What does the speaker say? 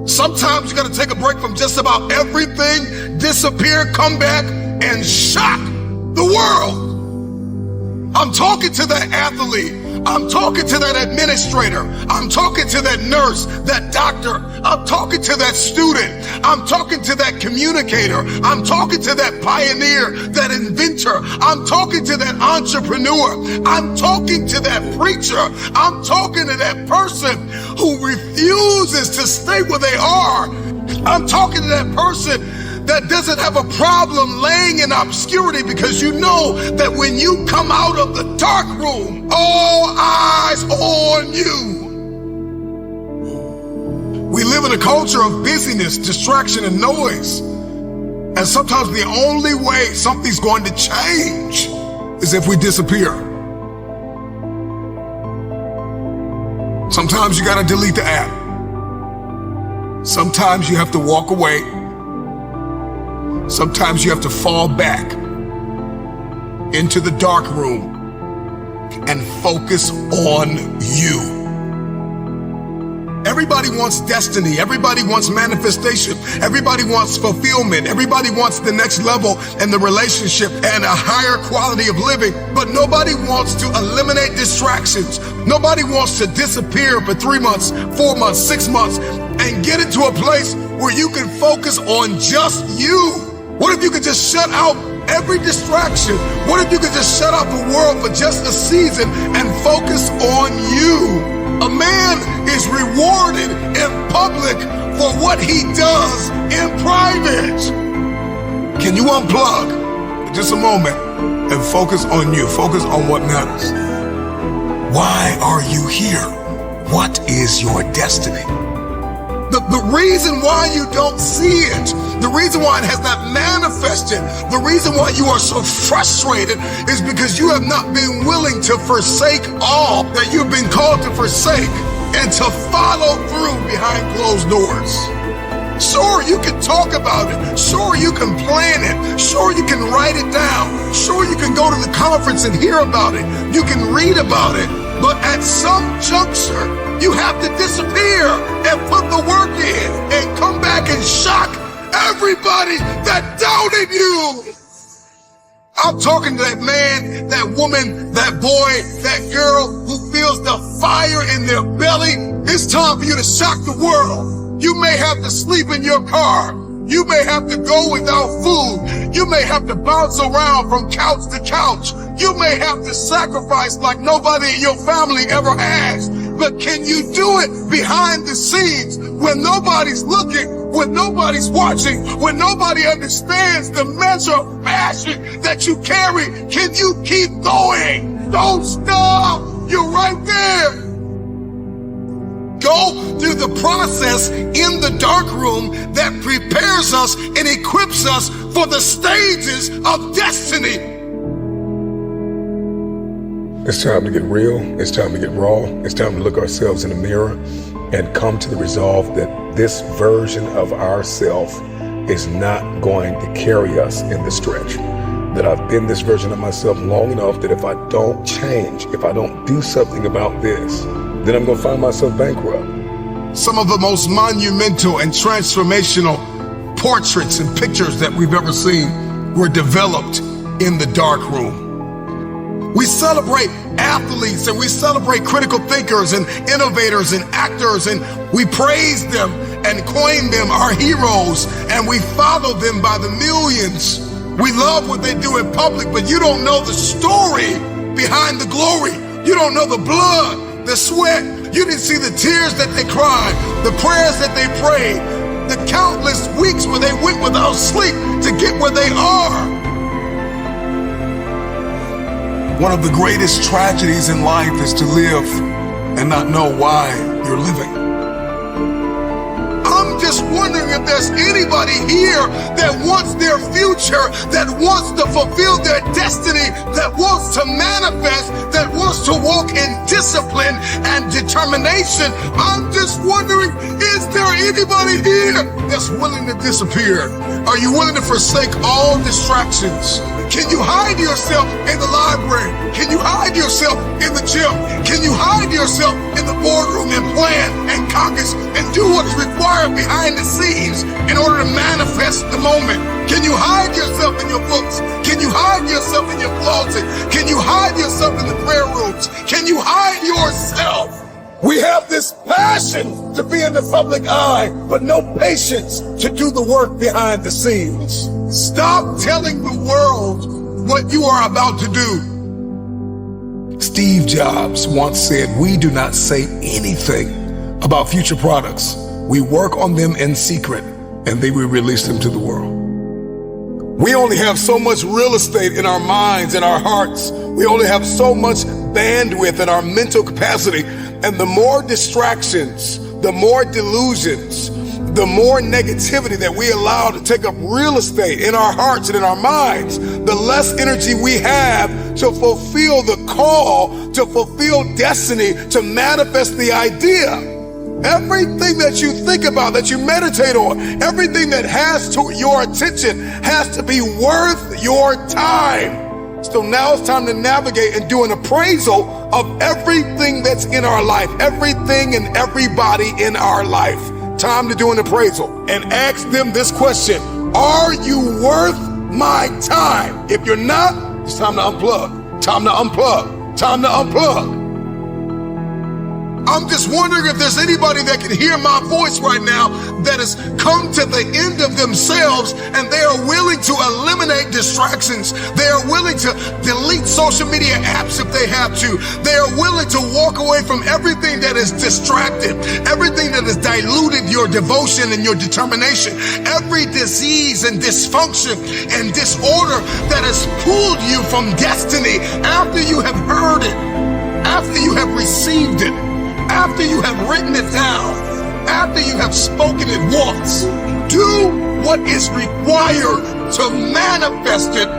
Sometimes you got to take a break from just about everything, disappear, come back, and shock the world. I'm talking to that athlete. I'm talking to that administrator. I'm talking to that nurse, that doctor. I'm talking to that student. I'm talking to that communicator. I'm talking to that pioneer, that inventor. I'm talking to that entrepreneur. I'm talking to that preacher. I'm talking to that person who refuses to stay where they are. I'm talking to that person that doesn't have a problem laying in obscurity, because you know that when you come out of the dark room, all eyes on you. We live in a culture of busyness, distraction, and noise. And sometimes the only way something's going to change is if we disappear. Sometimes you gotta delete the app. Sometimes you have to walk away. Sometimes you have to fall back into the dark room and focus on you. Everybody wants destiny. Everybody wants manifestation. Everybody wants fulfillment. Everybody wants the next level in the relationship and a higher quality of living. But nobody wants to eliminate distractions. Nobody wants to disappear for 3 months, 4 months, 6 months, and get into a place where you can focus on just you. What if you could just shut out every distraction? What if you could just shut out the world for just a season and focus on you? A man is rewarded in public for what he does in private. Can you unplug for just a moment and focus on you? Focus on what matters. Why are you here? What is your destiny? The reason why you don't see it, the reason why it has not manifested, the reason why you are so frustrated is because you have not been willing to forsake all that you've been called to forsake and to follow through behind closed doors. Sure, you can talk about it. Sure, you can plan it. Sure, you can write it down. Sure, you can go to the conference and hear about it. You can read about it. But at some juncture, you have to disappear and put the work in and come back and shock everybody that doubted you. I'm talking to that man, that woman, that boy, that girl who feels the fire in their belly. It's time for you to shock the world. You may have to sleep in your car. You may have to go without food. You may have to bounce around from couch to couch. You may have to sacrifice like nobody in your family ever has. But can you do it behind the scenes when nobody's looking, when nobody's watching, when nobody understands the measure of passion that you carry? Can you keep going? Don't stop. You're right there. Go through the process in the dark room that prepares us and equips us for the stages of destiny. It's time to get real. It's time to get raw. It's time to look ourselves in the mirror and come to the resolve that this version of ourself is not going to carry us in the stretch. That I've been this version of myself long enough that if I don't change, if I don't do something about this, then I'm going to find myself bankrupt. Some of the most monumental and transformational portraits and pictures that we've ever seen were developed in the dark room. We celebrate athletes and we celebrate critical thinkers and innovators and actors, and we praise them and coin them our heroes, and we follow them by the millions. We love what they do in public, but you don't know the story behind the glory. You don't know the blood, the sweat. You didn't see the tears that they cried, the prayers that they prayed, the countless weeks where they went without sleep to get where they are. One of the greatest tragedies in life is to live and not know why you're living. I'm just wondering if there's anybody here that wants their future, that wants to fulfill their destiny, that wants to manifest, that wants to walk in discipline and determination. I'm just wondering, is there anybody here that's willing to disappear? Are you willing to forsake all distractions? Can you hide yourself in the library? Can you hide yourself in the gym? Can you hide yourself in the boardroom and plan and caucus? and do what is required behind the scenes in order to manifest the moment? Can you hide yourself in your books? Can you hide yourself in your closet? Can you hide yourself in the prayer rooms? Can you hide yourself? We have this passion to be in the public eye, but no patience to do the work behind the scenes. Stop telling the world what you are about to do. Steve Jobs once said, "We do not say anything about future products. We work on them in secret, and then we release them to the world." We only have so much real estate in our minds and our hearts. We only have so much bandwidth in our mental capacity. And the more distractions, the more delusions, the more negativity that we allow to take up real estate in our hearts and in our minds, the less energy we have to fulfill the call, to fulfill destiny, to manifest the idea. Everything that you think about, that you meditate on, everything that has to your attention has to be worth your time. So now it's time to navigate and do an appraisal of everything that's in our life, everything and everybody in our life. Time to do an appraisal and ask them this question: are you worth my time? If you're not, it's time to unplug. Time to unplug. Time to unplug. I'm just wondering if there's anybody that can hear my voice right now that has come to the end of themselves and they are willing to eliminate distractions. They are willing to delete social media apps if they have to. They are willing to walk away from everything that is distracted, everything that has diluted your devotion and your determination, every disease and dysfunction and disorder that has pulled you from destiny after you have heard it, after you have received it, after you have written it down, after you have spoken it once. Do what is required to manifest it